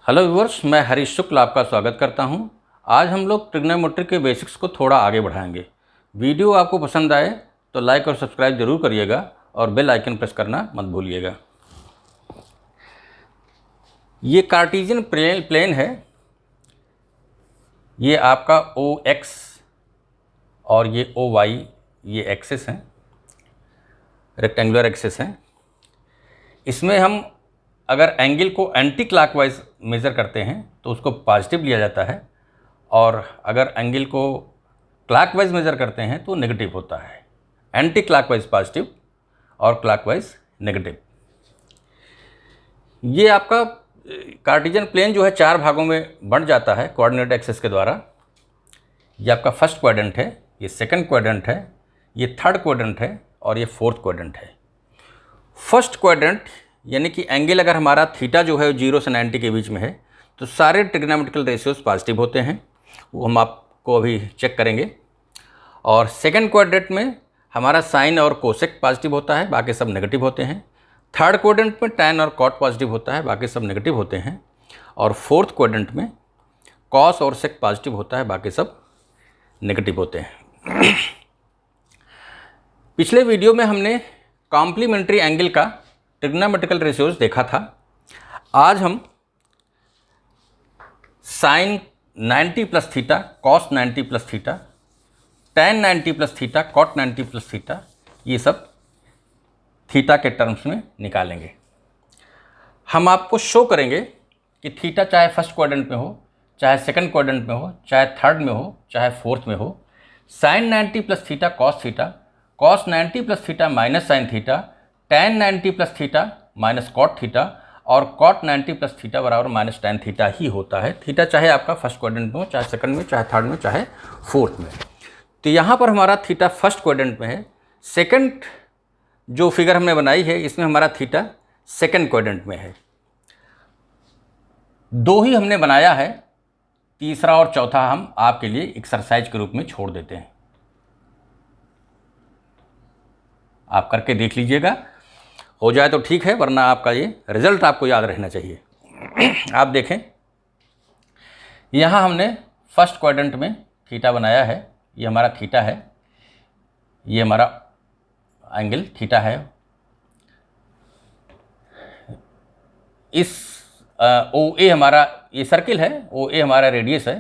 Hello viewers, मैं हरीश शुक्ल आपका स्वागत करता हूं। आज हम लोग ट्रिग्नोमेट्री के बेसिक्स को थोड़ा आगे बढ़ाएंगे। वीडियो आपको पसंद आए तो लाइक और सब्सक्राइब जरूर करिएगा और बेल आइकन प्रेस करना मत भूलिएगा। ये कार्टेशियन प्लेन है। ये आपका OX और ये OY ये एक्सिस हैं, रेक्टेंगुलर एक्सिस हैं। इसमें हम अगर एंगल को एंटी क्लॉकवाइज मेज़र करते हैं तो उसको पॉजिटिव लिया जाता है, और अगर एंगल को क्लॉकवाइज मेज़र करते हैं तो नेगेटिव होता है। एंटी क्लॉकवाइज पॉजिटिव और क्लॉकवाइज नेगेटिव। ये आपका कार्टेशियन प्लेन जो है 4 भागों में बंट जाता है कोऑर्डिनेट एक्सिस के द्वारा। ये आपका फर्स्ट क्वाड्रेंट है, ये सेकंड क्वाड्रेंट है, ये थर्ड क्वाड्रेंट है और ये फोर्थ क्वाड्रेंट है। फर्स्ट क्वाड्रेंट यानी कि एंगल अगर हमारा थीटा जो है 0 से 90 के बीच में है तो सारे ट्रिग्नोमेट्रिकल रेशियोज पॉजिटिव होते हैं, वो हम आपको अभी चेक करेंगे। और सेकंड क्वाड्रेंट में हमारा साइन और कोसेक पॉजिटिव होता है, बाकी सब नेगेटिव होते हैं। थर्ड क्वाड्रेंट में टैन और कॉट पॉजिटिव होता है, बाकी सब नेगेटिव होते हैं। और फोर्थ क्वाड्रेंट में कॉस और सेक पॉजिटिव होता है, बाकी सब नेगेटिव होते हैं। पिछले वीडियो में हमने कॉम्प्लीमेंट्री एंगल का ट्रिग्नोमेट्रिकल रेशियोज देखा था। आज हम sine 90 plus theta, cos 90 plus theta, tan 90 plus theta, cot 90 plus theta, ये सब थीटा के टर्म्स में निकालेंगे। हम आपको शो करेंगे कि थीटा चाहे फर्स्ट क्वाड्रेंट में हो, चाहे सेकंड क्वाड्रेंट में हो, चाहे थर्ड में हो, चाहे फोर्थ में हो, sine 90 plus theta cos theta, cos 90 plus theta minus sine theta, tan 90 plus theta minus cot theta और कॉट 90 प्लस थीटा बराबर माइनस टैन थीटा ही होता है। थीटा चाहे आपका फर्स्ट क्वाड्रेंट में हो, चाहे सेकंड में, चाहे थर्ड में, चाहे फोर्थ में। तो यहाँ पर हमारा थीटा फर्स्ट क्वाड्रेंट में है। सेकंड जो फिगर हमने बनाई है इसमें हमारा थीटा सेकंड क्वाड्रेंट में है। 2 ही हमने बनाया है, तीसरा और चौथा हम आपके लिए एक्सरसाइज के रूप में छोड़ देते हैं। आप करके देख लीजिएगा, हो जाए तो ठीक है, वरना आपका ये रिजल्ट आपको याद रहना चाहिए। आप देखें, यहाँ हमने फर्स्ट क्वाड्रेंट में थीटा बनाया है। ये हमारा थीटा है, ये हमारा एंगल थीटा है। इस OA हमारा ये सर्किल है, OA हमारा रेडियस है।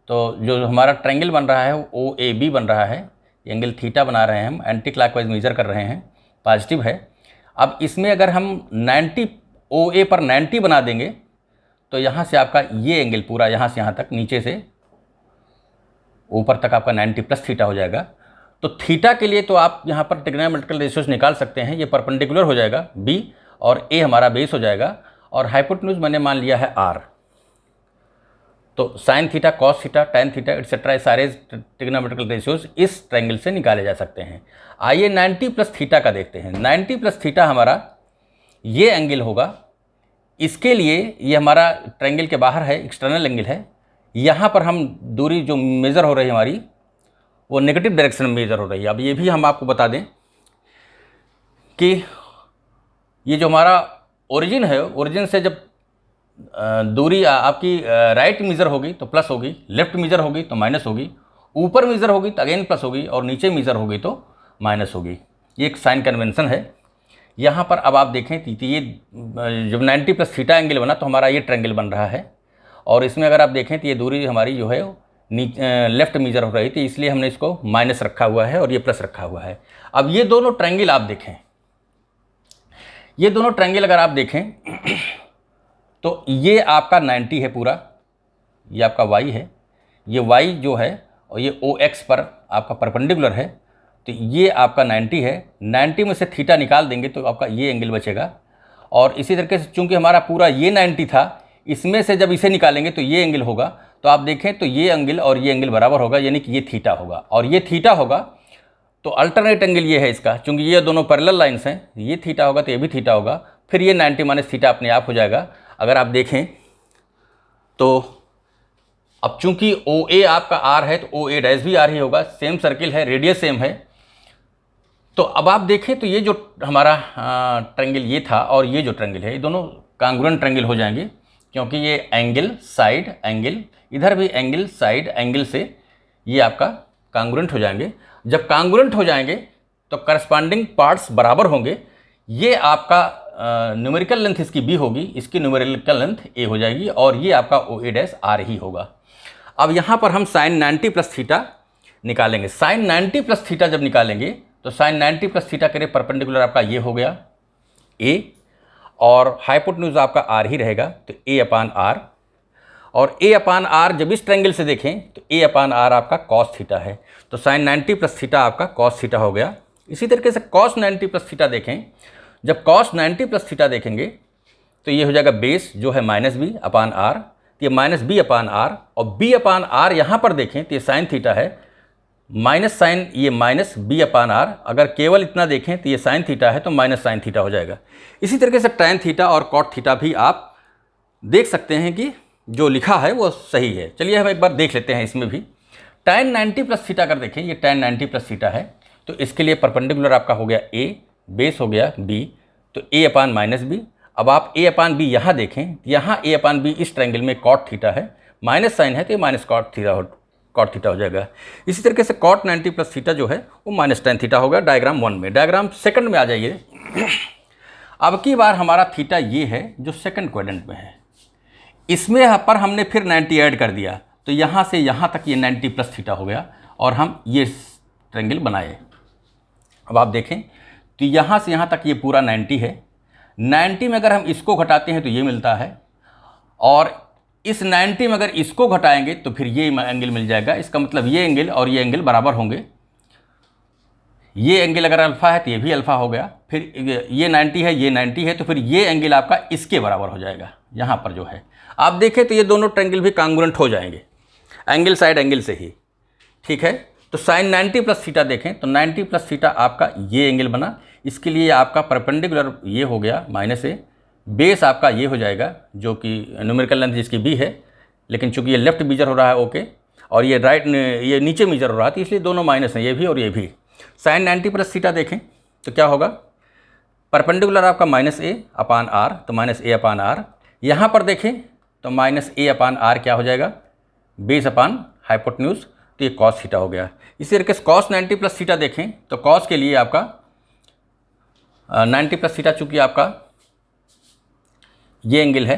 तो जो हमारा ट्रायंगल बन रहा है वो OAB बन रहा है। एंगल थीटा बना रहे हैं हम, एंटी क्लॉकवाइज मेजर कर रहे हैं, पॉजिटिव है। अब इसमें अगर हम 90 OA पर 90 बना देंगे तो यहाँ से आपका ये एंगल पूरा यहाँ से यहाँ तक, नीचे से ऊपर तक आपका 90 प्लस थीटा हो जाएगा। तो थीटा के लिए तो आप यहाँ पर ट्रिग्नोमेट्रिकल रेशियोज निकाल सकते हैं। ये परपेंडिकुलर हो जाएगा B और A हमारा बेस हो जाएगा, और हाइपोटेन्यूज मैंने मान लिया है R। तो sine theta, cos theta, tan theta etcetera सारे ट्रिग्नोमेट्रिकल रेशियोज इस ट्रायंगल से निकाले जा सकते हैं। आइए 90 प्लस थीटा का देखते हैं। 90 प्लस थीटा हमारा ये एंगल होगा। इसके लिए ये हमारा ट्रायंगल के बाहर है, एक्सटर्नल एंगल है। यहाँ पर हम दूरी जो मेज़र हो रही है हमारी वो नेगेटिव डायरेक्शन में मेज़र हो रही है। अब ये भी हम आपको बता दें कि ये जो हमारा ओरिजिन है, ओरिजिन से जब दूरी आपकी राइट मेज़र होगी तो प्लस होगी, लेफ्ट मेज़र होगी तो माइनस होगी, ऊपर मेज़र होगी तो अगेन प्लस होगी, और नीचे मेज़र होगी तो माइनस होगी। ये एक साइन कन्वेंशन है। यहाँ पर अब आप देखें तो ये जब 90 प्लस थीटा एंगल बना तो हमारा ये ट्रायंगल बन रहा है, और इसमें अगर आप देखें तो ये दूरी हमारी जो है लेफ्ट मेज़र हो रही थी, इसलिए हमने इसको माइनस रखा हुआ है और ये प्लस रखा हुआ है। अब ये दोनों ट्रायंगल आप देखें, ये दोनों ट्रायंगल अगर आप देखें तो ये आपका 90 है पूरा, ये आपका Y है, ये Y जो है और ये OX पर आपका परपेंडिकुलर है, तो ये आपका 90 है। 90 में से थीटा निकाल देंगे तो आपका ये एंगल बचेगा। और इसी तरीके से चूंकि हमारा पूरा ये 90 था, इसमें से जब इसे निकालेंगे तो ये एंगल होगा। तो आप देखें तो ये एंगल और ये एंगल बराबर होगा, यानी कि ये थीटा होगा और ये थीटा होगा। तो अल्टरनेट एंगल ये है इसका, चूँकि ये दोनों पैरेलल लाइन्स हैं, ये थीटा होगा तो ये भी थीटा होगा, फिर ये 90 माइनस थीटा अपने आप हो जाएगा। अगर आप देखें तो अब चूंकि OA आपका R है तो OA डैश भी R ही होगा, सेम सर्किल है, रेडियस सेम है। तो अब आप देखें तो ये जो हमारा ट्रायंगल ये था और ये जो ट्रायंगल है, ये दोनों कांग्रुएंट ट्रायंगल हो जाएंगे, क्योंकि ये एंगल साइड एंगल, इधर भी एंगल साइड एंगल से ये आपका कांग्रुएंट हो जाएंगे। जब कांग्रुएंट हो जाएंगे तो करस्पॉन्डिंग पार्ट्स बराबर होंगे। ये आपका न्यूमेरिकल लेंथ इसकी बी होगी, इसकी न्यूमेरिकल लेंथ ए हो जाएगी, और ये आपका ओ ए डैश आर ही होगा। अब यहाँ पर हम साइन 90 प्लस थीटा निकालेंगे। साइन 90 प्लस थीटा जब निकालेंगे तो साइन 90 प्लस थीटा के परपेंडिकुलर आपका ये हो गया ए, और हाइपोटेन्यूज आपका आर ही रहेगा, तो ए अपान आर। और ए अपान आर जब इस ट्रायंगल से देखें तो ए अपान आर आपका कॉस थीटा है, तो साइन 90 प्लस थीटा आपका कॉस थीटा हो गया। इसी तरीके से कॉस 90 प्लस थीटा देखें, जब कॉस 90 प्लस थीटा देखेंगे तो ये हो जाएगा बेस जो है माइनस बी अपान आर, तो ये माइनस बी अपान आर, और बी अपान आर यहाँ पर देखें तो ये साइन थीटा है, माइनस साइन ये माइनस बी अपान आर, अगर केवल इतना देखें तो ये साइन थीटा है तो माइनस साइन थीटा हो जाएगा। इसी तरीके से टैन थीटा और कॉट थीटा भी आप देख सकते हैं कि जो लिखा है वो सही है। चलिए हम एक बार देख लेते हैं इसमें भी। टैन 90 प्लस थीटा अगर देखें, ये टैन 90 प्लस थीटा है, तो इसके लिए परपेंडिकुलर आपका हो गया ए, बेस हो गया बी, तो ए अपान माइनस बी। अब आप ए अपान बी यहाँ देखें, यहाँ ए अपान बी इस ट्रायंगल में कॉट थीटा है, माइनस साइन है तो ये माइनस कॉट थीटा हो जाएगा। इसी तरीके से कॉट 90 प्लस थीटा जो है वो माइनस टैन थीटा होगा डायग्राम 1 में। डायग्राम सेकंड में आ जाइए। अब की बार हमारा थीटा ये है जो सेकंड क्वाड्रेंट में है, इसमें पर हमने फिर 90 ऐड कर दिया, तो यहाँ से यहाँ तक ये 90 प्लस थीटा हो गया, और हम ये ट्रायंगल बनाए। अब आप देखें तो यहाँ से यहाँ तक ये पूरा 90 है, 90 में अगर हम इसको घटाते हैं तो ये मिलता है, और इस 90 में अगर इसको घटाएंगे तो फिर ये एंगल मिल जाएगा। इसका मतलब ये एंगल और ये एंगल बराबर होंगे। ये एंगल अगर अल्फ़ा है तो ये भी अल्फ़ा हो गया, फिर ये 90 है, ये 90 है, तो फिर ये एंगल आपका इसके बराबर हो जाएगा। यहाँ पर जो है आप देखें तो ये दोनों ट्रायंगल भी कांग्रुएंट हो जाएंगे, एंगल साइड एंगल से ही, ठीक है। तो साइन 90 प्लस थीटा देखें तो 90 प्लस थीटा आपका ये एंगल बना, इसके लिए आपका परपेंडिकुलर ये हो गया माइनस ए, बेस आपका ये हो जाएगा जो कि न्यूमेरिकल लेंथ जिसकी बी है, लेकिन चूंकि ये लेफ्ट मेजर हो रहा है ओके, और ये राइट ये नीचे मेजर हो रहा है, तो इसलिए दोनों माइनस हैं, ये भी और ये भी। साइन 90 प्लस थीटा देखें तो क्या होगा, परपेंडिकुलर आपका माइनस ए अपान आर, तो माइनस ए अपान आर। यहाँ पर देखें तो माइनस ए अपान आर क्या हो जाएगा, बेस अपान हाइपोटेन्यूज, तो ये कॉस थीटा हो गया। इसी तरीके से कॉस 90 प्लस थीटा देखें तो कॉस के लिए आपका 90 प्लस थीटा चूँकि आपका ये एंगल है,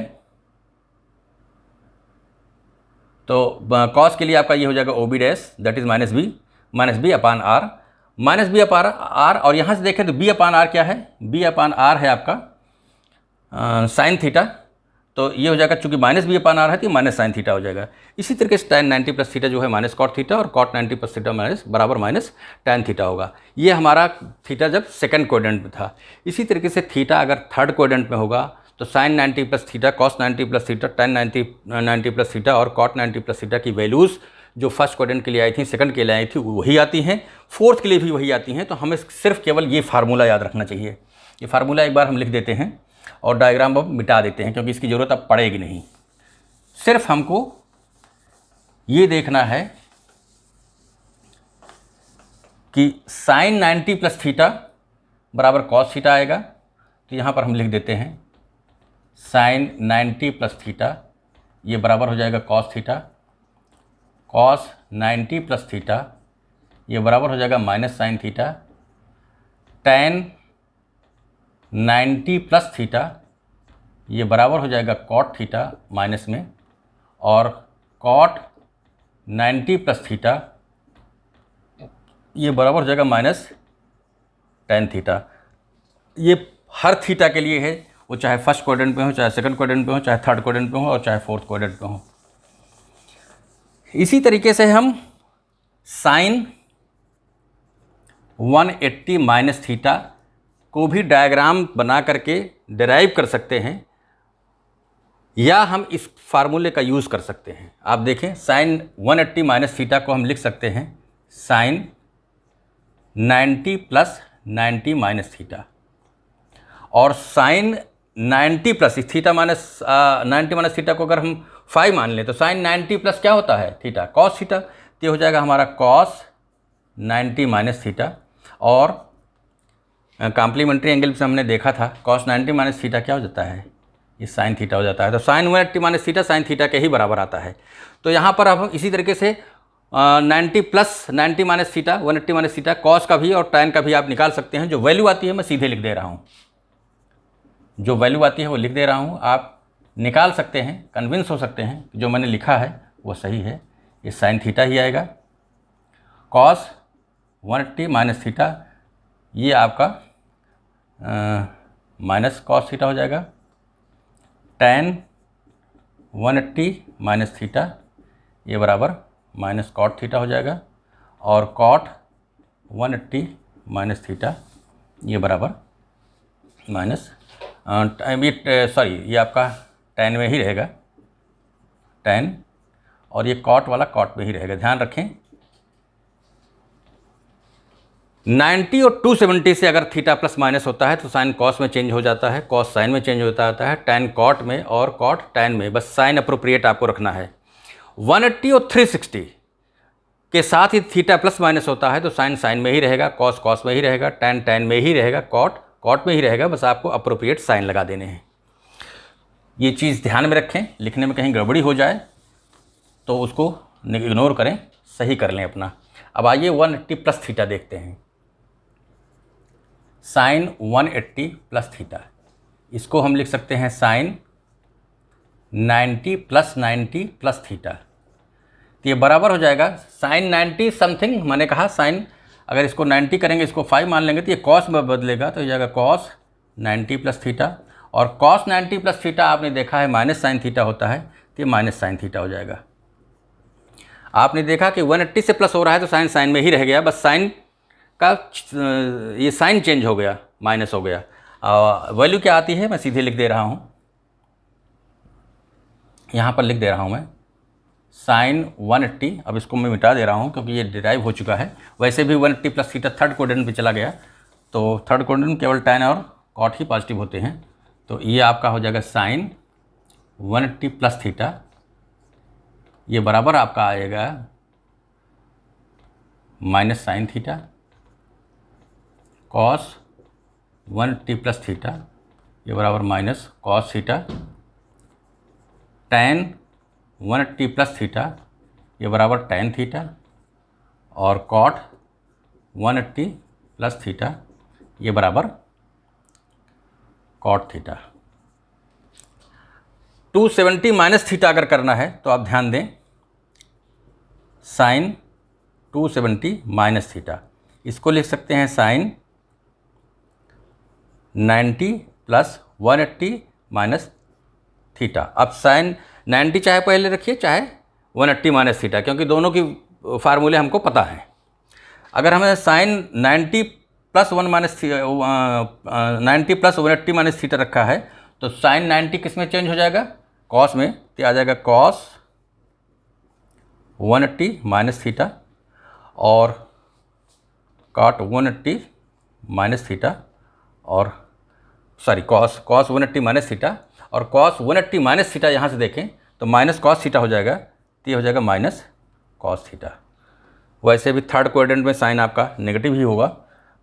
तो कॉस के लिए आपका ये हो जाएगा O B dash, that is minus B upon R, minus B upon R. और यहाँ से देखें तो बी अपान आर क्या है, बी अपान आर है आपका साइन थीटा, तो ये हो जाएगा चूँकि माइनस बी अपान आर है तो माइनस साइन थीटा हो जाएगा। इसी तरीके से टैन 90 प्लस थीटा जो है माइनस कॉट थीटा, और कॉट 90 प्लस थीटा माइनस बराबर माइनस टैन थीटा होगा। ये हमारा थीटा जब सेकंड क्वाड्रेंट में था। इसी तरीके से थीटा अगर थर्ड क्वाड्रेंट में होगा तो sine 90 plus theta, cos 90 plus theta, tan 90 plus theta और कॉट 90 प्लस थीटा की वैल्यूज़ जो फर्स्ट क्वाड्रेंट के लिए आई थी, सेकंड के लिए आई थी, वही आती हैं, फोर्थ के लिए भी वही आती हैं। तो हमें सिर्फ केवल ये फार्मूला याद रखना चाहिए। ये फार्मूला एक बार हम लिख देते हैं और डायग्राम अब मिटा देते हैं, क्योंकि इसकी ज़रूरत अब पड़ेगी नहीं। सिर्फ हमको ये देखना है कि साइन 90 प्लस थीटा बराबर कॉस थीटा आएगा, तो यहाँ पर हम लिख देते हैं साइन 90 प्लस थीटा ये बराबर हो जाएगा cos theta, cos 90 plus theta ये बराबर हो जाएगा minus sine theta, tan 90 plus theta ये बराबर हो जाएगा कॉट थीटा माइनस में, और कॉट 90 प्लस थीटा ये बराबर हो जाएगा माइनस टैन थीटा। ये हर थीटा के लिए है, वो चाहे फर्स्ट क्वाड्रेंट में हो, चाहे सेकंड क्वाड्रेंट में हो, चाहे थर्ड क्वाड्रेंट में हो, और चाहे फोर्थ क्वाड्रेंट में हो। इसी तरीके से हम साइन 180 माइनस थीटा को भी डायग्राम बना करके डिराइव कर सकते हैं, या हम इस फार्मूले का यूज़ कर सकते हैं। आप देखें साइन 180 माइनस थीटा को हम लिख सकते हैं साइन 90 प्लस 90 माइनस थीटा, और sine 90 plus theta minus 90 minus theta को अगर हम 5 मान लें तो साइन 90 प्लस क्या होता है थीटा, कॉस थीटा, तो हो जाएगा हमारा कॉस 90 माइनस थीटा। और कॉम्प्लीमेंट्री एंगल से हमने देखा था कॉस 90 माइनस थीटा क्या हो जाता है, ये साइन थीटा हो जाता है। तो sine 180 minus theta sine theta के ही बराबर आता है। तो यहाँ पर अब इसी तरीके से 90 plus 90 minus theta 180 minus theta cos का भी और टैन का भी आप निकाल सकते हैं। जो वैल्यू आती है मैं सीधे लिख दे रहा हूँ, जो वैल्यू आती है वो लिख दे रहा हूँ, आप निकाल सकते हैं, कन्विंस हो सकते हैं जो मैंने लिखा है वो सही है। ये साइन थीटा ही आएगा। कॉस 180 माइनस थीटा ये आपका माइनस कॉस थीटा हो जाएगा। टैन 180 माइनस थीटा ये बराबर माइनस कॉट थीटा हो जाएगा। और कॉट 180 माइनस थीटा ये बराबर माइनस ये आपका टैन में ही रहेगा, टैन, और ये कॉट वाला कॉट में ही रहेगा। ध्यान रखें 90 और 270 से अगर थीटा प्लस माइनस होता है तो साइन कॉस में चेंज हो जाता है, कॉस साइन में चेंज होता है, टैन कॉट में और कॉट टैन में। बस साइन अप्रोप्रिएट आपको रखना है। 180 और 360 के साथ ही थीटा प्लस माइनस होता है तो साइन साइन में ही रहेगा, कॉस कॉस में ही रहेगा, टैन टैन में ही रहेगा, कॉट कॉट में ही रहेगा। बस आपको अप्रोप्रिएट साइन लगा देने हैं। ये चीज़ ध्यान में रखें, लिखने में कहीं गड़बड़ी हो जाए तो उसको इग्नोर करें, सही कर लें अपना। अब आइए 180 प्लस थीटा देखते हैं। साइन 180 प्लस थीटा, इसको हम लिख सकते हैं साइन 90 प्लस थीटा। तो ये बराबर हो जाएगा साइन 90 समथिंग, मैंने कहा साइन अगर इसको 90 करेंगे, इसको 5 मान लेंगे तो ये कॉस में बदलेगा, तो ये जाएगा कॉस 90 प्लस थीटा। और कॉस 90 प्लस थीटा आपने देखा है माइनस साइन थीटा होता है, तो ये माइनस साइन थीटा हो जाएगा। आपने देखा कि 180 से प्लस हो रहा है तो साइन साइन में ही रह गया, बस साइन का ये साइन चेंज हो गया, माइनस हो गया। वैल्यू क्या आती है मैं सीधे लिख दे रहा हूँ, यहाँ पर लिख दे रहा हूँ मैं साइन 180। अब इसको मैं मिटा दे रहा हूँ क्योंकि ये डिराइव हो चुका है। वैसे भी 180 प्लस थीटा थर्ड क्वाड्रेंट पे चला गया, तो थर्ड क्वाड्रेंट में केवल टैन और कॉट ही पॉजिटिव होते हैं। तो ये आपका हो जाएगा साइन 180 प्लस थीटा, ये बराबर आपका आएगा minus sine theta. Cos 180 plus theta ये बराबर minus cos theta. Tan 180 plus theta ये बराबर टैन थीटा। और कॉट 180 प्लस थीटा ये बराबर कॉट थीटा। 270 माइनस थीटा अगर करना है तो आप ध्यान दें, साइन 270 माइनस थीटा, इसको लिख सकते हैं साइन 90 प्लस 180 माइनस थीटा। अब साइन 90 चाहे पहले रखिए चाहे 180 माइनस थीटा, क्योंकि दोनों की फार्मूले हमको पता है। अगर हमें sine 90 plus 90 plus 180 minus theta रखा है तो साइन 90 किस में चेंज हो जाएगा, कॉस में, तो आ जाएगा कॉस 180 माइनस थीटा। और कॉट 180 माइनस थीटा, और कॉस 180 माइनस थीटा। और कॉस 180 माइनस थीटा यहाँ से देखें तो माइनस कॉस थीटा हो जाएगा, तो ये हो जाएगा माइनस कॉस थीटा। वैसे भी थर्ड क्वाड्रेंट में साइन आपका नेगेटिव ही होगा।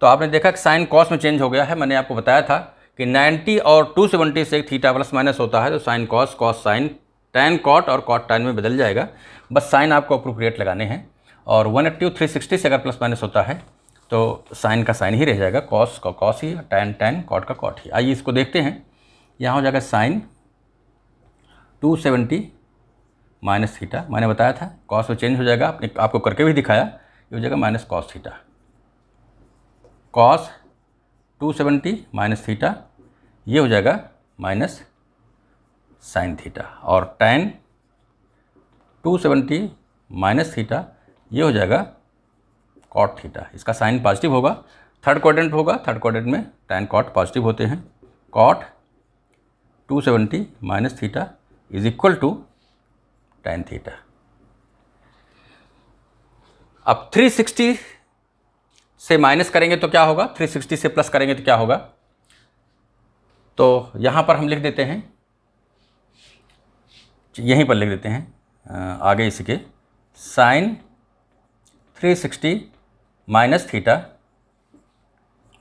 तो आपने देखा कि साइन कॉस में चेंज हो गया है। मैंने आपको बताया था कि 90 और 270 से थीटा प्लस माइनस होता है तो sine cos, cos sine, tan cot और कॉट टैन में बदल जाएगा। बस साइन आपको अप्रोप्रिएट लगाने हैं। और 180 और 360 से अगर प्लस माइनस होता है तो साइन का साइन ही रह जाएगा, कॉस का कॉस ही, टैन टैन, कॉट का कॉट ही। आइए इसको देखते हैं। यहाँ हो जाएगा साइन 270 माइनस थीटा, मैंने बताया था कॉस में चेंज हो जाएगा, आपको करके भी दिखाया, ये हो जाएगा minus cos theta. Cos 270 minus theta ये हो जाएगा माइनस साइन थीटा। और टैन 270 माइनस थीटा ये हो जाएगा कॉट थीटा। इसका साइन पॉजिटिव होगा, थर्ड क्वाड्रेंट होगा, थर्ड क्वाड्रेंट में टैन कॉट पॉजिटिव होते हैं। Cot 270 minus theta is equal to tan theta. अब 360 से माइनस करेंगे तो क्या होगा, 360 से प्लस करेंगे तो क्या होगा, तो यहाँ पर हम लिख देते हैं, यहीं पर लिख देते हैं आगे इसके, साइन 360 माइनस थीटा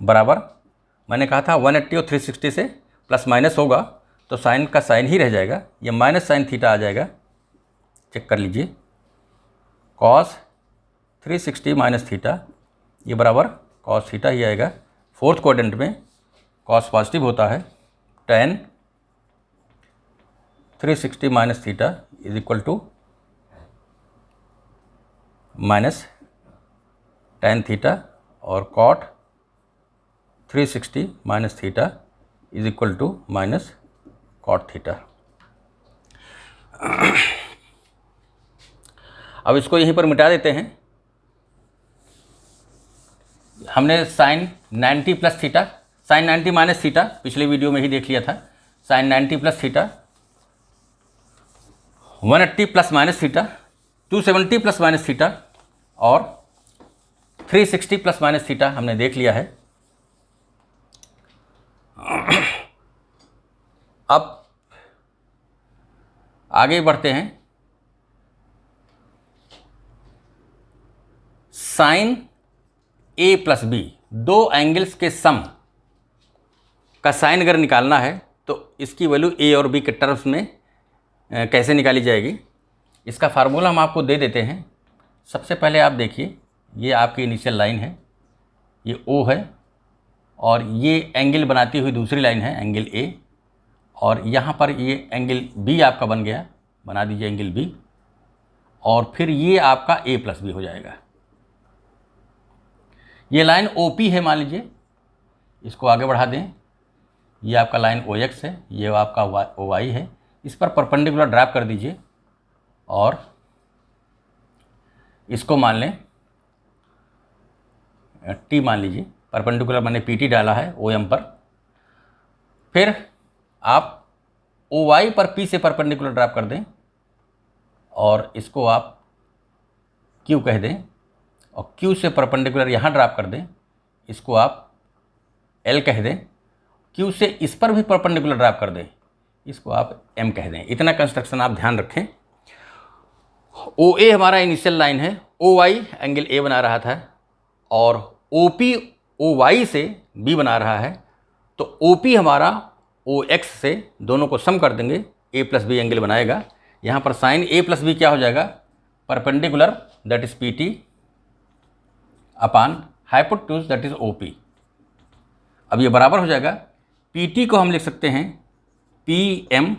बराबर, मैंने कहा था 180 और 360 से प्लस माइनस होगा तो साइन का साइन ही रह जाएगा, ये माइनस साइन थीटा आ जाएगा, चेक कर लीजिए, कॉस 360 माइनस थीटा, ये बराबर कॉस थीटा ही आएगा। फोर्थ क्वाड्रेंट में कॉस पॉजिटिव होता है, tan 360 minus theta is equal to minus tan theta, और cot 360 minus theta is equal to minus cot theta. अब इसको यहीं पर मिटा देते हैं। हमने sine 90 plus theta, sine 90 minus theta पिछले वीडियो में ही देख लिया था। Sine 90 plus theta, 180 plus minus theta, 270 plus minus theta और 360 प्लस माइनस थीटा हमने देख लिया है। अब आगे बढ़ते हैं। साइन ए प्लस बी, दो एंगल्स के सम का साइन अगर निकालना है तो इसकी वैल्यू ए और बी के टर्म्स में कैसे निकाली जाएगी, इसका फार्मूला हम आपको दे देते हैं। सबसे पहले आप देखिए, ये आपकी इनिशियल लाइन है, ये ओ है, और ये एंगल बनाती हुई दूसरी लाइन है एंगल ए, और यहाँ पर ये एंगल बी आपका बन गया, बना दीजिए एंगल बी, और फिर ये आपका ए प्लस बी हो जाएगा। ये लाइन ओ पी है मान लीजिए, इसको आगे बढ़ा दें, ये आपका लाइन ओ एक्स है, ये आपका ओ वाई है, इस पर परपेंडिकुलर ड्रैप कर दीजिए और इसको मान लें टी मान लीजिए, परपेंडिकुलर मैंने पी टी डाला है ओ एम पर। फिर आप ओ वाई पर पी से परपेंडिकुलर ड्रैप कर दें और इसको आप क्यू कह दें, और क्यू से परपेंडिकुलर यहाँ ड्रैप कर दें, इसको आप एल कह दें। क्यू से इस पर भी परपेंडिकुलर ड्रैप कर दें, इसको आप एम कह दें। इतना कंस्ट्रक्शन आप ध्यान रखें। ओ ए हमारा इनिशियल लाइन है, ओ वाई एंगल ए बना रहा था, और ओ पी ओ वाई से बी बना रहा है, तो ओ पी हमारा ओ एक्स से, दोनों को सम कर देंगे, ए प्लस बी एंगल बनाएगा। यहाँ पर साइन ए प्लस बी क्या हो जाएगा, perpendicular that is P T upon hypotenuse that is O P. अब ये बराबर हो जाएगा, पी टी को हम लिख सकते हैं P M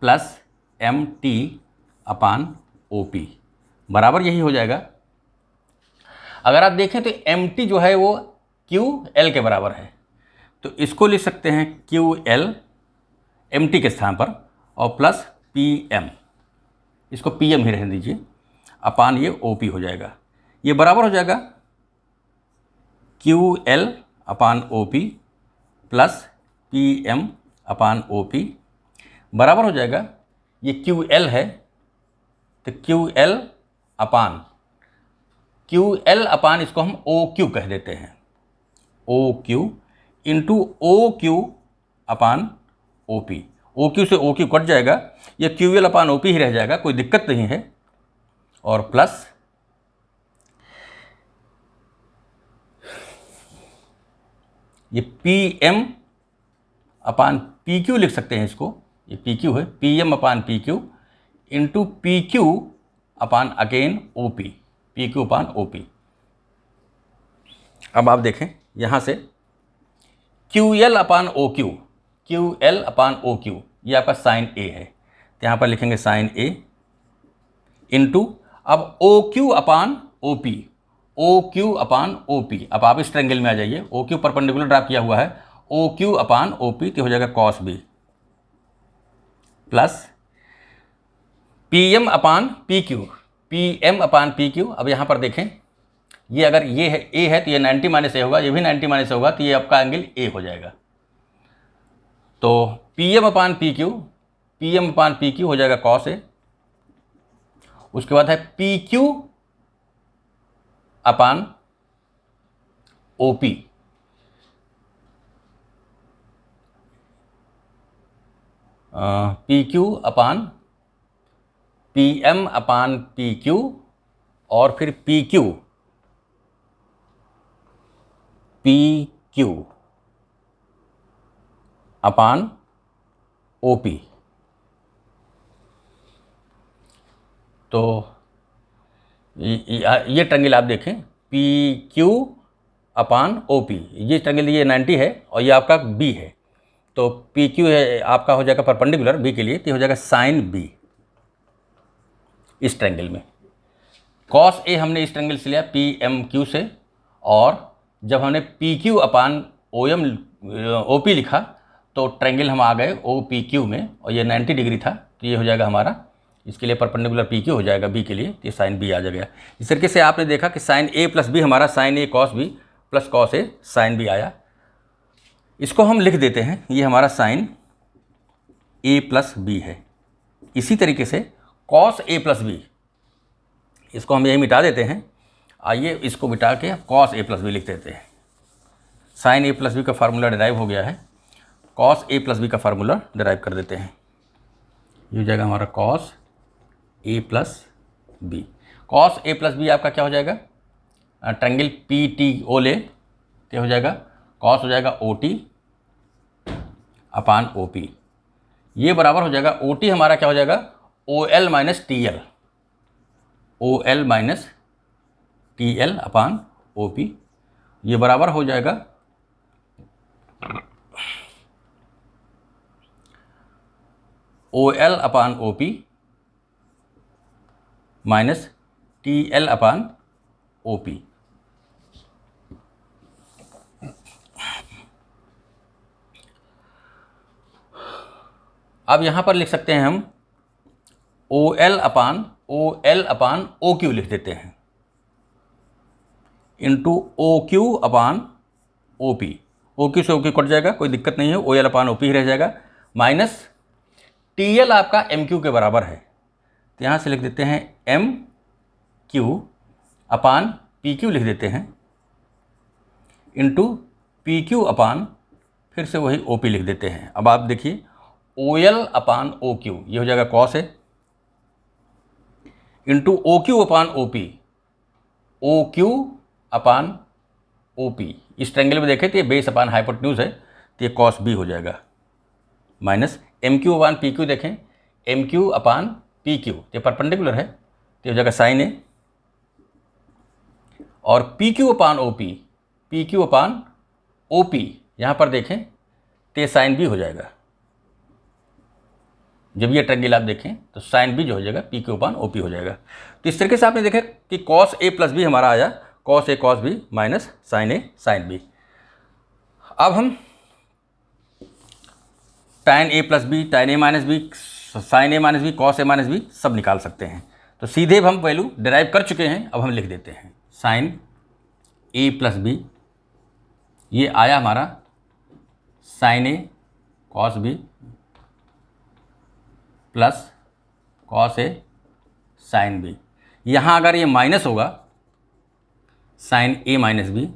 plus M T upon O P, बराबर यही हो जाएगा। अगर आप देखें तो एम टी जो है वो क्यू एल के बराबर है, तो इसको लिख सकते हैं क्यू एल एम टी के स्थान पर, और प्लस पी एम, इसको पी एम ही रहने दीजिए, अपान ये ओ पी हो जाएगा। ये बराबर हो जाएगा Q L upon O P plus P M upon O P, बराबर हो जाएगा, ये क्यू एल है तो क्यू एल अपान इसको हम ओ क्यू कह देते हैं, O Q into O Q upon O P. O Q से ओ क्यू कट जाएगा, ये Q L upon O P ही रह जाएगा, कोई दिक्कत नहीं है, और प्लस ये P M upon P Q लिख सकते हैं इसको, ये पी क्यू है, P M upon P Q into P Q upon again O P, P Q upon O P. अब आप देखें यहाँ से Q L upon O Q, Q L upon O Q, ये आपका साइन ए है, तो यहाँ पर लिखेंगे साइन ए इंटू, अब ओ Q upon O P, O Q upon O P. अब आप इस ट्रायंगल में आ जाइए, ओ क्यू परपेंडिकुलर ड्रैप किया हुआ है, ओ क्यू अपान ओ पी, तो हो जाएगा cos B, plus P M upon P Q, P M upon P Q. अब यहाँ पर देखें, ये अगर ये है ए है तो ये 90 माइनस ए होगा, ये भी 90 माइनस ए होगा, तो ये आपका एंगल ए हो जाएगा। तो P M upon P Q, P M upon P Q हो जाएगा कॉस ए, उसके बाद है P Q upon O P, P Q अपान P M upon P Q, और फिर P Q upon O P. तो ये ट्रायंगल आप देखें, P Q upon O P, ये ट्रायंगल ये 90 है और ये आपका बी है। तो पी क्यू है आपका हो जाएगा परपेंडिकुलर बी के लिए, तो हो जाएगा साइन बी इस ट्रायंगल में। कॉस ए हमने इस ट्रायंगल से लिया पी एम क्यू से, और जब हमने P Q upon O M O P लिखा तो ट्रायंगल हम आ गए ओ पी क्यू में, और ये 90 डिग्री था, तो ये हो जाएगा हमारा, इसके लिए परपेंडिकुलर पी क्यू हो जाएगा बी के लिए, तो ये साइन बी आ जाएगा। इस तरीके से आपने देखा कि साइन ए प्लस बी हमारा sine A cos B plus cos A sine B आया। इसको हम लिख देते हैं, ये हमारा साइन ए प्लस बी है। इसी तरीके से कॉस ए प्लस बी, इसको हम यही मिटा देते हैं। आइए इसको मिटा के कॉस ए प्लस बी लिख देते हैं। साइन ए प्लस बी का फार्मूला डिराइव हो गया है, कॉस ए प्लस बी का फार्मूला डिराइव कर देते हैं। ये हो जाएगा हमारा cos A plus B. Cos A plus B आपका क्या हो जाएगा, ट्रायंगल पी टी ओ ले, क्या हो जाएगा, कॉस हो जाएगा O T upon O P. ये बराबर हो जाएगा ओ टी हमारा क्या हो जाएगा, O L minus T L, O L minus T L upon O P. ये बराबर हो जाएगा O L upon O P minus T L upon O P. अब यहाँ पर लिख सकते हैं हम ओ एल अपान ओ क्यू लिख देते हैं, into O Q upon O P. O Q से ओ क्यू कट जाएगा, कोई दिक्कत नहीं है, ओ एल अपान ओ पी ही रह जाएगा, माइनस टी एल आपका एम क्यू के बराबर है, तो यहाँ से लिख देते हैं एम क्यू अपान पी क्यू लिख देते हैं, इंटू पी क्यू अपान फिर से वही ओ पी लिख देते हैं। अब आप देखिए ओ एल अपान ओ क्यू, ये हो जाएगा कॉस है, into O Q upon O P, O Q upon O P. इस ट्रायंगल में देखें तो ये बेस अपान हाइपोटेन्यूज है, तो ये कॉस बी हो जाएगा, माइनस एम क्यू अपान पी क्यू, देखें एम क्यू अपान पी क्यू, ये परपेंडिकुलर है, तो हो जाएगा साइन ए, और P Q upon O P, P Q upon O P यहाँ पर देखें तो ये साइन बी हो जाएगा। जब ये ट्रायंगल आप देखें तो साइन बी जो हो जाएगा P Q upon O P हो जाएगा। तो इस तरीके से आपने देखा कि कॉस ए प्लस बी हमारा आया cos A cos B minus sine A sine B. अब हम tan A plus B, tan A minus B, sine A minus B, cos A minus B सब निकाल सकते हैं। तो सीधे हम वैल्यू डिराइव कर चुके हैं, अब हम लिख देते हैं साइन ए प्लस बी, ये आया हमारा sine A cos B plus cos A sine B. यहाँ अगर ये माइनस होगा साइन ए माइनस बी,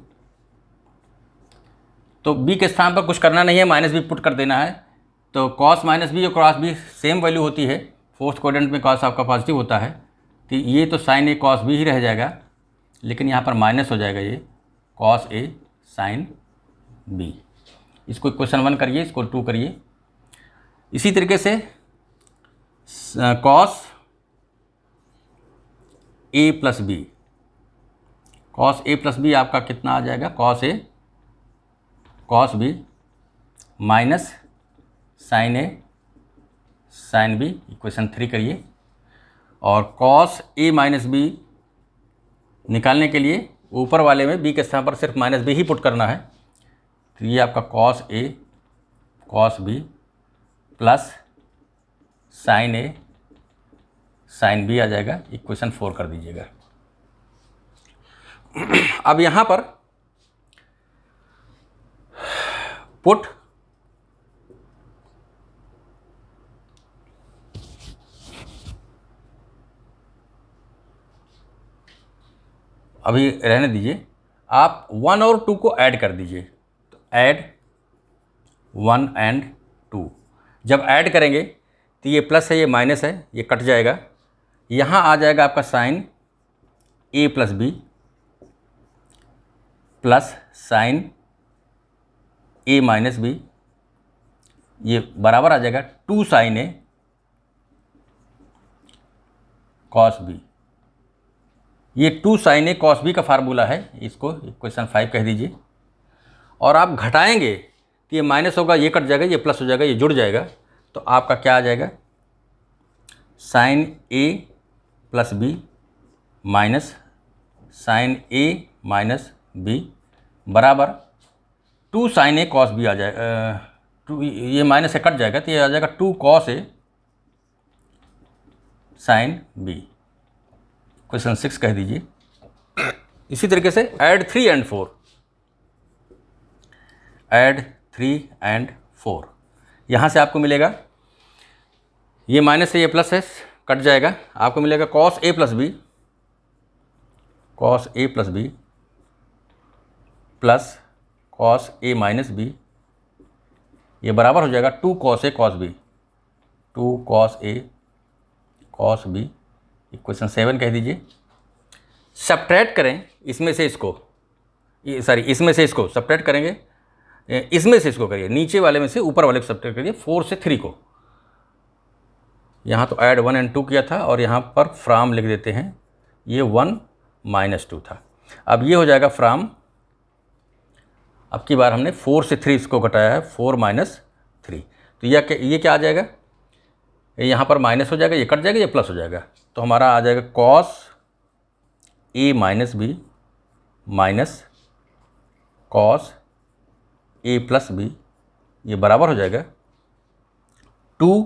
तो बी के स्थान पर कुछ करना नहीं है, माइनस बी पुट कर देना है। तो कॉस माइनस बी और क्रॉस बी सेम वैल्यू होती है, फोर्थ क्वाड्रेंट में कॉस आपका पॉजिटिव होता है, तो ये तो साइन ए कॉस बी ही रह जाएगा, लेकिन यहाँ पर माइनस हो जाएगा ये कॉस ए साइन बी। इसको इक्वेशन 1 करिए, इसको 2 करिए। इसी तरीके से cos A plus B, cos A plus B आपका कितना आ जाएगा, cos A cos B minus sine A sine B, equation 3 करिए। और कॉस ए माइनस बी निकालने के लिए ऊपर वाले में बी के स्थान पर सिर्फ माइनस बी ही पुट करना है, तो ये आपका cos A cos B plus sign A sine B आ जाएगा, इक्वेशन 4 कर दीजिएगा। अब यहाँ पर पुट अभी रहने दीजिए, आप 1 और 2 को ऐड कर दीजिए। तो ऐड 1 एंड 2, जब ऐड करेंगे तो ये प्लस है ये माइनस है, ये कट जाएगा, यहाँ आ जाएगा आपका sign A plus B plus sign A minus B ये बराबर आ जाएगा 2 sin A cos B। ये 2 sin A cos B का फार्मूला है, इसको इक्वेशन 5 कह दीजिए। और आप घटाएंगे तो ये माइनस होगा, ये कट जाएगा, ये प्लस हो जाएगा, ये जुड़ जाएगा, तो आपका क्या आ जाएगा, sin A plus B minus sin A minus B बराबर 2 sin A cos B आ जाएगा। 2 ये माइनस से कट जाएगा तो ये आ जाएगा 2 cos A sin B। Question 6 कह दीजिए। इसी तरीके से ऐड 3 and 4, ऐड 3 and 4, यहाँ से आपको मिलेगा, ये माइनस से ये प्लस है, कट जाएगा, आपको मिलेगा cos A plus B, cos A plus B plus cos A minus B, ये बराबर हो जाएगा 2 cos A cos B, 2 cos A cos B। Equation 7 कह दीजिए। सब्ट्रैक्ट करें इसमें से इसको, सॉरी इसमें से इसको सब्ट्रैक्ट करेंगे, इसमें से इसको करिए, नीचे वाले में से ऊपर वाले को सब्ट्रैक्ट करिए, 4 से 3 को। यहाँ तो ऐड 1 and 2 किया था और यहाँ पर फ्राम लिख देते हैं, ये 1 माइनस 2 था। अब ये हो जाएगा फ्राम, अब की बार हमने 4 से 3 इसको घटाया है, 4 माइनस 3, तो ये क्या आ जाएगा, यहाँ पर माइनस हो जाएगा, ये कट जाएगा, ये प्लस हो जाएगा, तो हमारा आ जाएगा cos A minus B minus cos A plus B, ये बराबर हो जाएगा 2,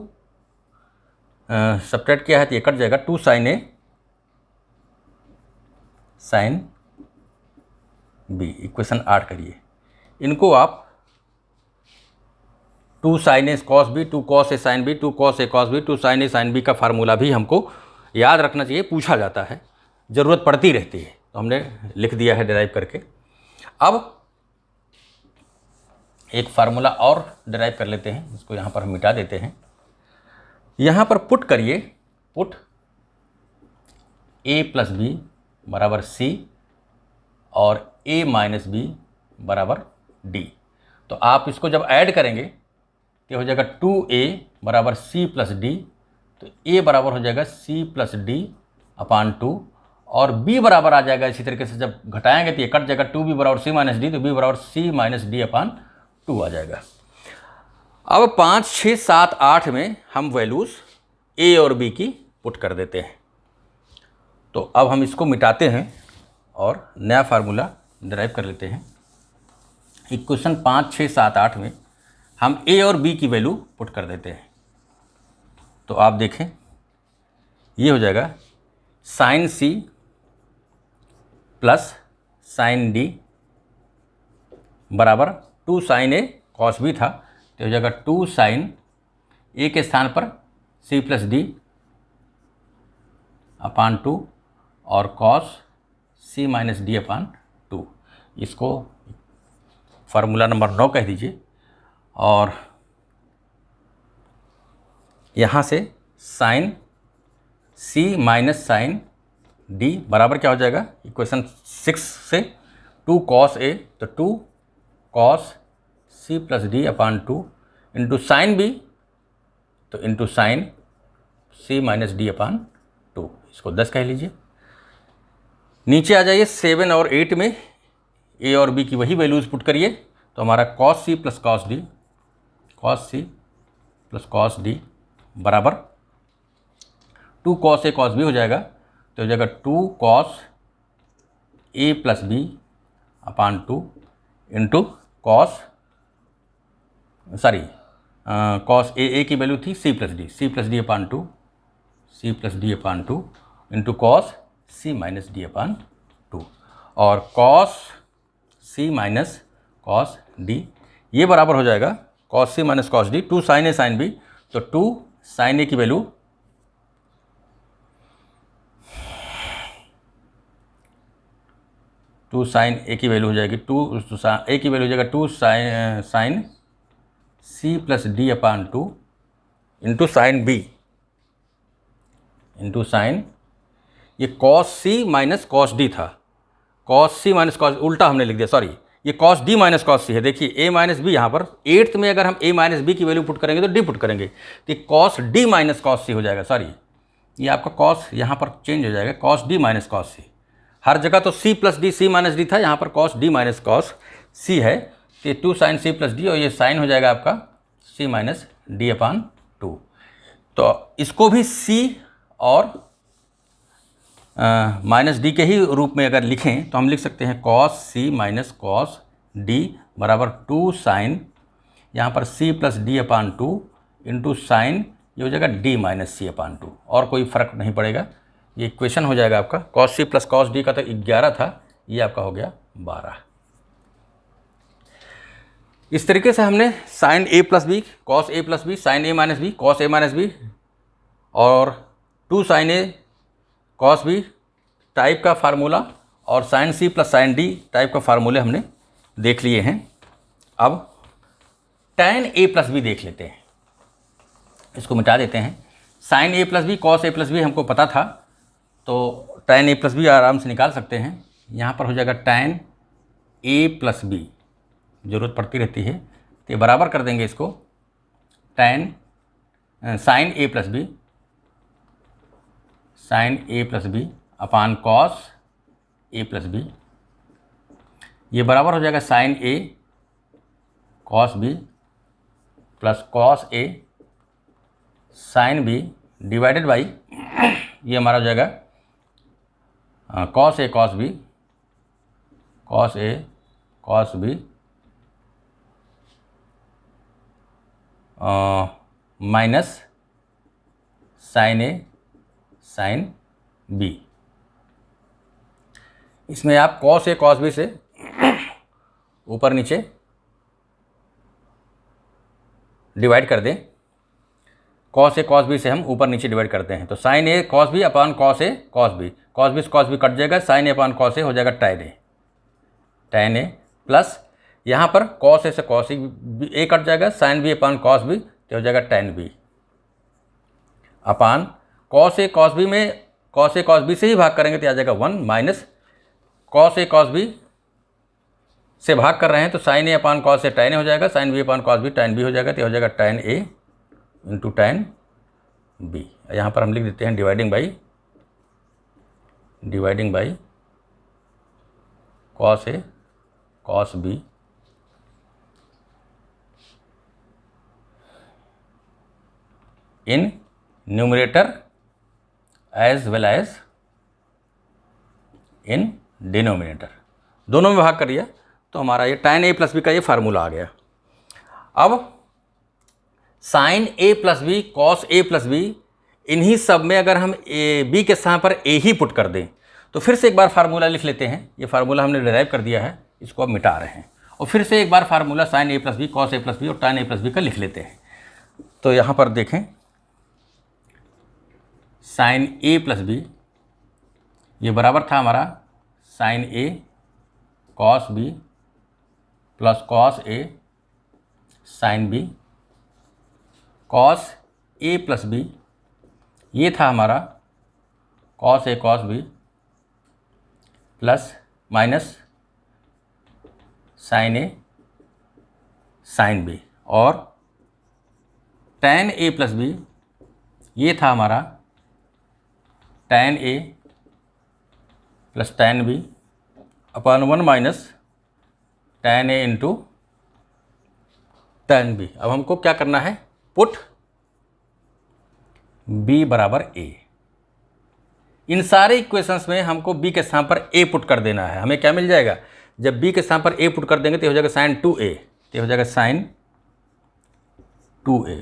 सब्ट्रैक्ट किया है तो ये कट जाएगा, 2 sin A sin B। Equation 8 करिए, इनको आप 2 sin A cos B, 2 cos A sin B, 2 cos A cos B, 2 sin A sin B का फार्मूला भी हमको याद रखना चाहिए, पूछा जाता है, ज़रूरत पड़ती रहती है, तो हमने लिख दिया है डिराइव करके। अब एक फार्मूला और डिराइव कर लेते हैं, इसको यहाँ पर हम मिटा देते हैं। यहाँ पर पुट करिए, पुट A प्लस B बराबर C और A माइनस B बराबर D। तो आप इसको जब ऐड करेंगे तो हो जाएगा 2A बराबर C प्लस D, तो A बराबर हो जाएगा C प्लस D अपान 2, और B बराबर आ जाएगा, इसी तरीके से जब घटाएंगे तो ये कट जाएगा, 2B बराबर C माइनस D, तो B बराबर C माइनस D अपान 2 आ जाएगा। अब 5, 6, 7, 8 में हम वैल्यूज़ A और B की पुट कर देते हैं। तो अब हम इसको मिटाते हैं और नया फार्मूला डिराइव कर लेते हैं। इक्वेशन 5, 6, 7, 8 में हम A और B की वैल्यू पुट कर देते हैं। तो आप देखें, ये हो जाएगा sin C plus sin D बराबर 2 sin A cos B था, तो हो जाएगा 2 sin A के स्थान पर C प्लस D अपान 2 और cos C माइनस D अपान 2। इसको फार्मूला नंबर 9 कह दीजिए। और यहाँ से sin C minus sin D बराबर क्या हो जाएगा, इक्वेशन 6 से 2 cos A, तो 2 cos C प्लस D अपान 2 इंटू साइन B, तो into sine C minus D अपान 2, इसको 10 कह लीजिए। नीचे आ जाइए 7 और 8 में A और B की वही वैल्यूज़ पुट करिए, तो हमारा cos C plus cos D, cos C plus cos D बराबर 2 cos A cos B हो जाएगा, तो हो जाएगा 2 cos A plus B upon 2 into cos A की वैल्यू थी C प्लस D अपान 2, C प्लस D अपान 2 into cos C minus D अपान 2, और cos C minus cos D ये बराबर हो जाएगा cos C minus cos D, 2 sin A sin B, तो 2 sin A की value 2 sin A की value हो जाएगी 2 A की वैल्यू हो जाएगा 2 sin C प्लस D अपान 2 into sine B into sine, ये cos C minus cos D था, cos C माइनस cos, उल्टा हमने लिख दिया, सॉरी, ये कॉस डी माइनस कॉस सी है। देखिए ए माइनस बी, यहाँ पर 8th में अगर हम ए माइनस बी की वैल्यू पुट करेंगे तो डी पुट करेंगे, तो ये कॉस डी माइनस कॉस सी हो जाएगा। सॉरी, ये आपका कॉस यहाँ पर चेंज हो जाएगा, कॉस डी माइनस कॉस सी। हर जगह तो सी प्लस डी, सी माइनस डी था, यहाँ पर कॉस डी माइनस कॉस सी है, तो ये 2 साइन सी प्लस डी, और ये साइन हो जाएगा आपका सी माइनस डी अपान 2। तो इसको भी सी और माइनस डी के ही रूप में अगर लिखें तो हम लिख सकते हैं कॉस सी माइनस कॉस डी बराबर 2 साइन, यहाँ पर सी प्लस डी अपान 2 इंटू साइन, ये हो जाएगा डी माइनस सी अपान 2, और कोई फ़र्क नहीं पड़ेगा। ये इक्वेशन हो जाएगा आपका, cos C plus cos D का तो 11 था, ये आपका हो गया 12। इस तरीके से हमने sine A plus B, cos A plus B, sine A minus B, cos A minus B, और 2 sine A cos B type का फार्मूला, और sine C plus sine D type का फार्मूले हमने देख लिए हैं। अब tan ए प्लस बी देख लेते हैं, इसको मिटा देते हैं। Sign A plus B, cos A plus B हमको पता था, तो tan ए प्लस बी आराम से निकाल सकते हैं। यहाँ पर हो जाएगा tan ए प्लस बी, ज़रूरत पड़ती रहती है, तो ये बराबर कर देंगे इसको tan sine A plus B, sine A plus B upon cos A plus B, ये बराबर हो जाएगा sine A cos B plus cos A sine B divided by, ये हमारा हो जाएगा cos A cos B, cos A cos B minus sine A sine B. इसमें आप कॉस ए कॉस बी से ऊपर नीचे डिवाइड कर दें, कॉस ए कॉस बी से हम ऊपर नीचे डिवाइड करते हैं, तो sine A cos B upon cos A cos B, cos B से कॉस बी कट जाएगा, साइन ए अपान कॉस ए हो जाएगा tan ए प्लस यहाँ पर कॉस ए से कॉस ए कट जाएगा, sine B upon cos B तो हो जाएगा tan B upon cos A cos B में कॉस ए कॉस बी से ही भाग करेंगे तो आ जाएगा 1 minus cos A cos B से भाग कर रहे हैं तो sine A upon cos A tan A हो जाएगा, sine B upon cos B tan B हो जाएगा, तो हो जाएगा tan A into tan B. यहाँ पर हम लिख देते हैं dividing by cos A cos B in numerator as well as in denominator, दोनों में भाग कर दिया तो हमारा ये tan ए प्लस बी का ये फार्मूला आ गया। अब sign A plus B cos A plus B, इन्हीं सब में अगर हम बी के स्थान पर ए ही पुट कर दें तो फिर से एक बार फार्मूला लिख लेते हैं। ये फार्मूला हमने डिराइव कर दिया है, इसको अब मिटा रहे हैं, और फिर से एक बार formula sign A plus B cos A plus B और tan ए प्लस बी का लिख लेते हैं। तो यहाँ पर देखें साइन ए प्लस बी, ये बराबर था हमारा sine A cos B plus cos A sine B, cos A plus B ये था हमारा cos A cos B plus minus sine A sine B, और tan ए प्लस बी ये था हमारा tan A plus tan B upon 1 minus tan A into tan B. अब हमको क्या करना है, पुट b बराबर a। इन सारे इक्वेशंस में हमको b के स्थान पर a पुट कर देना है। हमें क्या मिल जाएगा, जब b के स्थान पर a पुट कर देंगे तो हो जाएगा साइन 2a, तो हो जाएगा साइन 2a।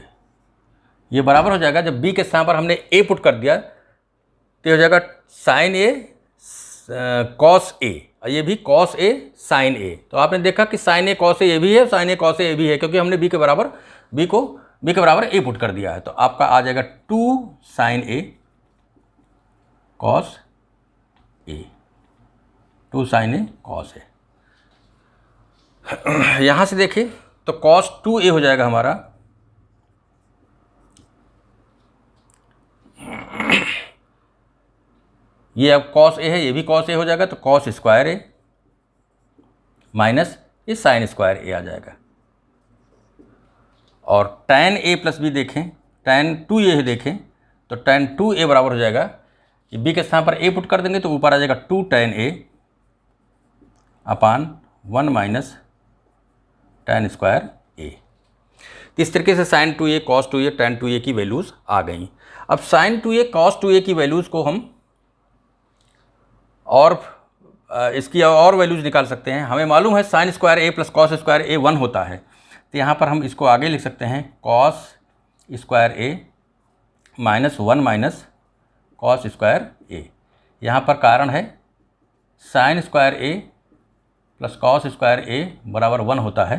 ये बराबर हो जाएगा, जब b के स्थान पर हमने a पुट कर दिया तो हो जाएगा साइन ए कॉस ए, और ये भी कॉस ए साइन ए। तो आपने देखा कि साइन ए कॉस ए ये भी है, साइन ए कॉस ए भी है, क्योंकि हमने b के बराबर a पुट कर दिया है। तो आपका आ जाएगा 2 sine A cos A, 2 sine A cos A. यहाँ से देखिए तो कॉस 2a हो जाएगा हमारा, ये अब कॉस ए है, ये भी कॉस ए हो जाएगा, तो कॉस स्क्वायर ए माइनस ये साइन स्क्वायर ए आ जाएगा। और tan a प्लस बी देखें, tan 2a देखें तो tan 2a बराबर हो जाएगा, ये b के स्थान पर a पुट कर देंगे तो ऊपर आ जाएगा 2 tan a upon 1 minus tan square a। तो इस तरीके से sin 2a cos 2a tan 2a की वैल्यूज़ आ गई। अब sin 2a cos 2a की वैल्यूज़ को हम और इसकी और वैल्यूज़ निकाल सकते हैं। हमें मालूम है sin square a plus cos square a 1 होता है, तो यहाँ पर हम इसको आगे लिख सकते हैं cos square a minus 1 minus cos square a। यहाँ पर कारण है sin square a plus cos square a बराबर 1 होता है,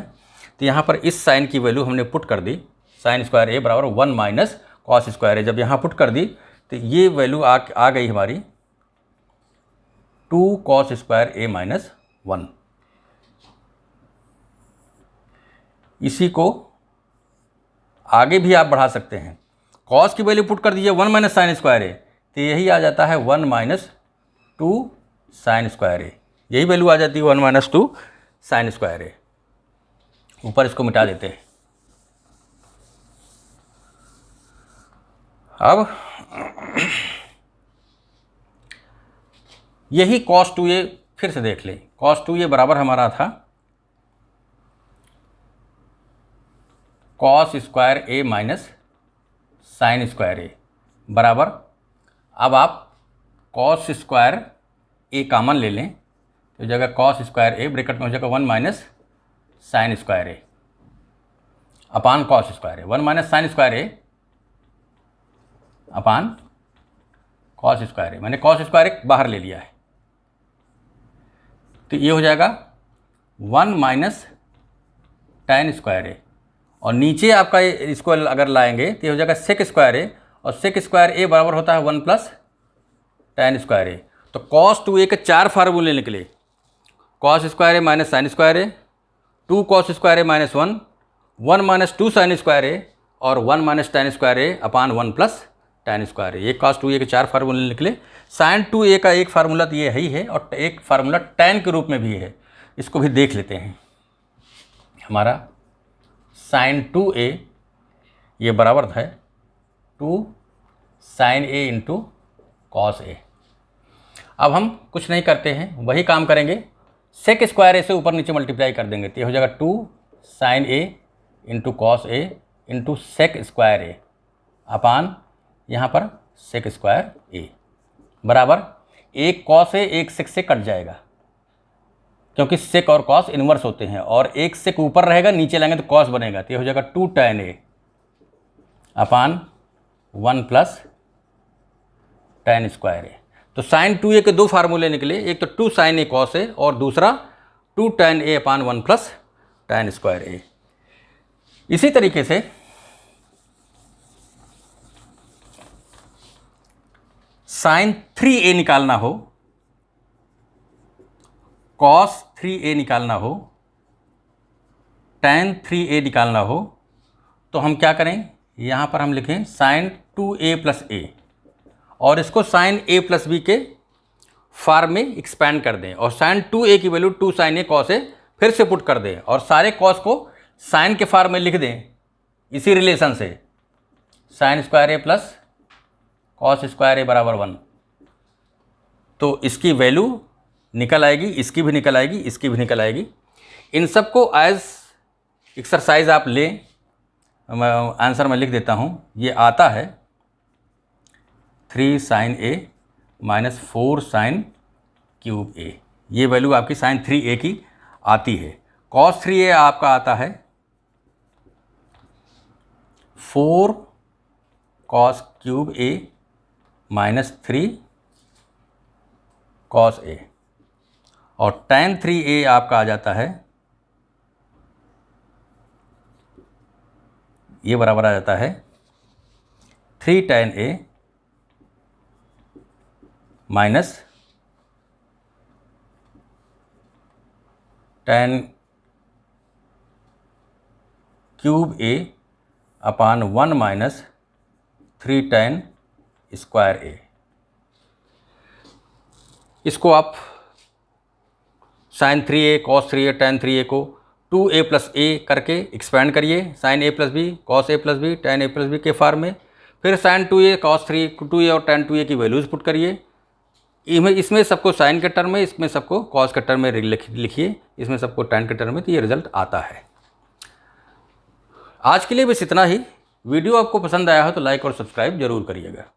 तो यहाँ पर इस साइन की वैल्यू हमने पुट कर दी, sin स्क्वायर a बराबर 1 माइनस cos स्क्वायर a। जब यहाँ पुट कर दी तो ये वैल्यू आ गई हमारी 2 cos स्क्वायर a माइनस 1। इसी को आगे भी आप बढ़ा सकते हैं, cos की वैल्यू पुट कर दीजिए 1 माइनस साइन स्क्वायर a, तो यही आ जाता है 1 माइनस 2 साइन स्क्वायर a। यही वैल्यू आ जाती है 1 माइनस 2 साइन स्क्वायर a। ऊपर इसको मिटा देते हैं। अब यही cos 2a फिर से देख लें, cos 2a बराबर हमारा था cos square a minus sine square a बराबर, अब आप cos स्क्वायर a कॉमन ले लें तो जगह cos स्क्वायर a ब्रैकेट में हो जाएगा 1 minus sine square a upon cos square a, 1 minus sine square a upon cos square a। मैंने cos स्क्वायर a बाहर ले लिया है, तो ये हो जाएगा 1 माइनस tan स्क्वायर a, और नीचे आपका इसको अगर लाएंगे तो ये हो जाएगा sec स्क्वायर a, और sec स्क्वायर a बराबर होता है 1 प्लस tan स्क्वायर a। तो cos 2a के 4 फार्मूले निकले, cos square a minus sine square a, 2 cos square a minus 1, 1 minus 2 sine square a और 1 minus tan square a upon 1 plus tan square a। ये cos 2a के 4 फार्मूले निकले। sin 2a का एक फार्मूला तो ये है ही है, और एक फार्मूला tan के रूप में भी है, इसको भी देख लेते हैं। हमारा sin 2a ये बराबर है 2 sin a into cos a। अब हम कुछ नहीं करते हैं, वही काम करेंगे, sec स्क्वायर a से ऊपर नीचे मल्टीप्लाई कर देंगे तो ये हो जाएगा 2 sin a into cos a into sec square a अपान यहाँ पर sec स्क्वायर a बराबर, एक cos a एक sec से कट जाएगा क्योंकि sec और cos इन्वर्स होते हैं, और एक sec ऊपर रहेगा नीचे लाएंगे तो cos बनेगा, तो ये हो जाएगा 2 tan a upon 1 plus tan square a। तो sin 2a के दो फार्मूले निकले, एक तो 2 sin a cos a और दूसरा 2 tan a upon 1 plus tan square a। इसी तरीके से sin 3a निकालना हो, cos 3a निकालना हो, tan 3a निकालना हो, तो हम क्या करें, यहाँ पर हम लिखें sin 2a प्लस a और इसको sin a प्लस b के फार्म में एक्सपैंड कर दें, और sin 2a की value 2 sin a cos a फिर से पुट कर दें, और सारे cos को sin के फार्म में लिख दें इसी रिलेशन से, sin square a plus cos square a बराबर 1। तो इसकी वैल्यू निकल आएगी, इसकी भी निकल आएगी, इसकी भी निकल आएगी। इन सबको एज एक्सरसाइज आप लें, आंसर मैं लिख देता हूँ। ये आता है 3 sin a minus 4 sin cube a, ये वैल्यू आपकी sin 3a की आती है। cos 3a आपका आता है 4 cos cube a minus 3 cos a, और tan 3a आपका आ जाता है, ये बराबर आ जाता है 3 tan a minus tan cube a upon 1 minus 3 tan square a। इसको आप sign 3a cos 3a tan 3a को 2a प्लस a करके एक्सपेंड करिए, sine a plus B cos a plus B tan a plus B के form में। फिर sign 2a cos 2a और tan 2a की वैल्यूज़ पुट करिए। इसमें सबको साइन के टर्म में, इसमें सबको कॉस के टर्म में लिखिए, इसमें सबको tan के टर्म में, तो ये रिजल्ट आता है। आज के लिए बस इतना ही। वीडियो आपको पसंद आया हो तो लाइक और सब्सक्राइब जरूर करिएगा।